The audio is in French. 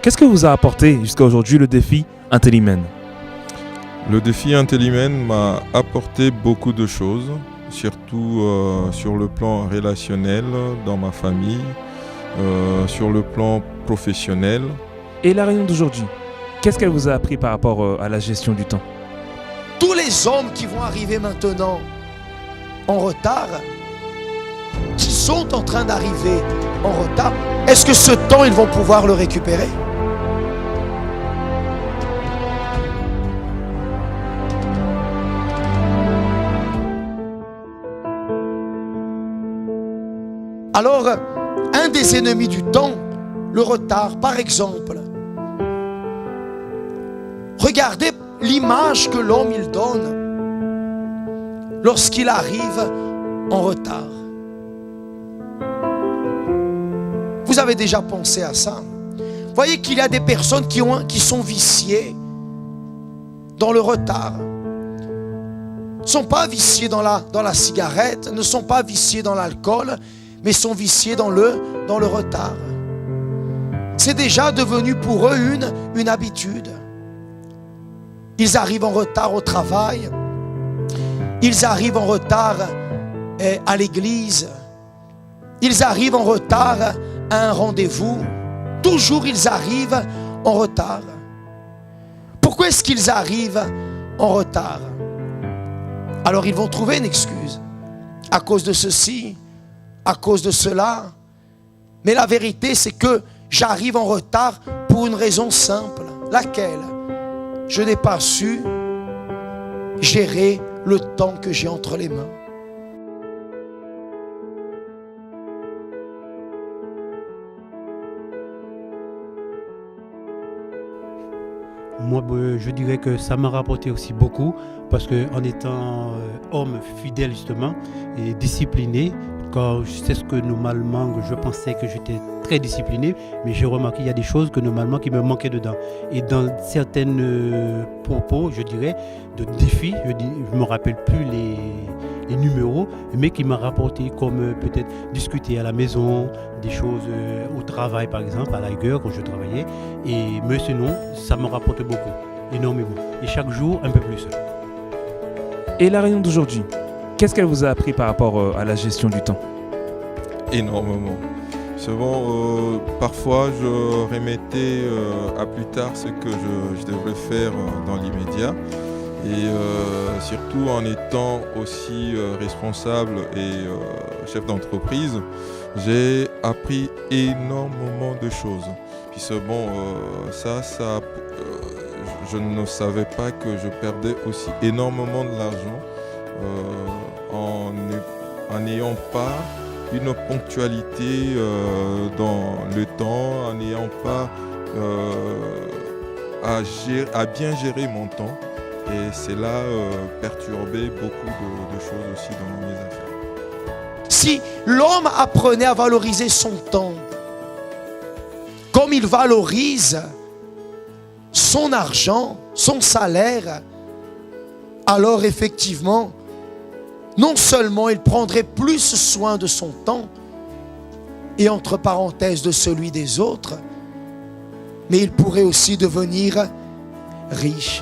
qu'est-ce que vous a apporté jusqu'à aujourd'hui le défi Intellimen? Le défi Intellimen m'a apporté beaucoup de choses, surtout sur le plan relationnel dans ma famille, sur le plan professionnel. Et la réunion d'aujourd'hui, qu'est-ce qu'elle vous a appris par rapport à la gestion du temps? Tous les hommes qui vont arriver maintenant en retard, qui sont en train d'arriver en retard, est-ce que ce temps, ils vont pouvoir le récupérer? Alors, un des ennemis du temps, le retard, par exemple. Regardez l'image que l'homme il donne lorsqu'il arrive en retard. Vous avez déjà pensé à ça? Vous voyez qu'il y a des personnes qui sont viciées dans le retard. Ne sont pas viciées dans la cigarette, ne sont pas viciées dans l'alcool, mais sont viciés dans le retard. C'est déjà devenu pour eux une habitude. Ils arrivent en retard au travail, ils arrivent en retard à l'église, ils arrivent en retard à un rendez-vous. Toujours ils arrivent en retard. Pourquoi est-ce qu'ils arrivent en retard? Alors ils vont trouver une excuse. À cause de ceci, à cause de cela. Mais la vérité, c'est que j'arrive en retard pour une raison simple. Laquelle? Je n'ai pas su gérer le temps que j'ai entre les mains. Moi, je dirais que ça m'a rapporté aussi beaucoup parce qu'en étant homme fidèle justement et discipliné, quand c'est ce que normalement je pensais que j'étais très discipliné, mais j'ai remarqué qu'il y a des choses que normalement qui me manquaient dedans. Et dans certaines propos, je dirais, de défis, je ne me rappelle plus les numéros, mais qui m'a rapporté comme peut-être discuter à la maison, des choses au travail par exemple, à la rigueur quand je travaillais. Mais sinon, ça me rapporte beaucoup, énormément. Et chaque jour, un peu plus. Et la réunion d'aujourd'hui, qu'est-ce qu'elle vous a appris par rapport à la gestion du temps? Énormément. C'est bon, parfois je remettais à plus tard ce que je devrais faire dans l'immédiat. Et surtout en étant aussi responsable et chef d'entreprise, j'ai appris énormément de choses. Puis c'est bon, je ne savais pas que je perdais aussi énormément de l'argent en n'ayant pas une ponctualité dans le temps, en n'ayant pas à bien gérer mon temps. Et cela perturbait beaucoup de choses aussi dans mes affaires. Si l'homme apprenait à valoriser son temps comme il valorise son argent, son salaire, alors effectivement, non seulement il prendrait plus soin de son temps, et entre parenthèses de celui des autres, mais il pourrait aussi devenir riche.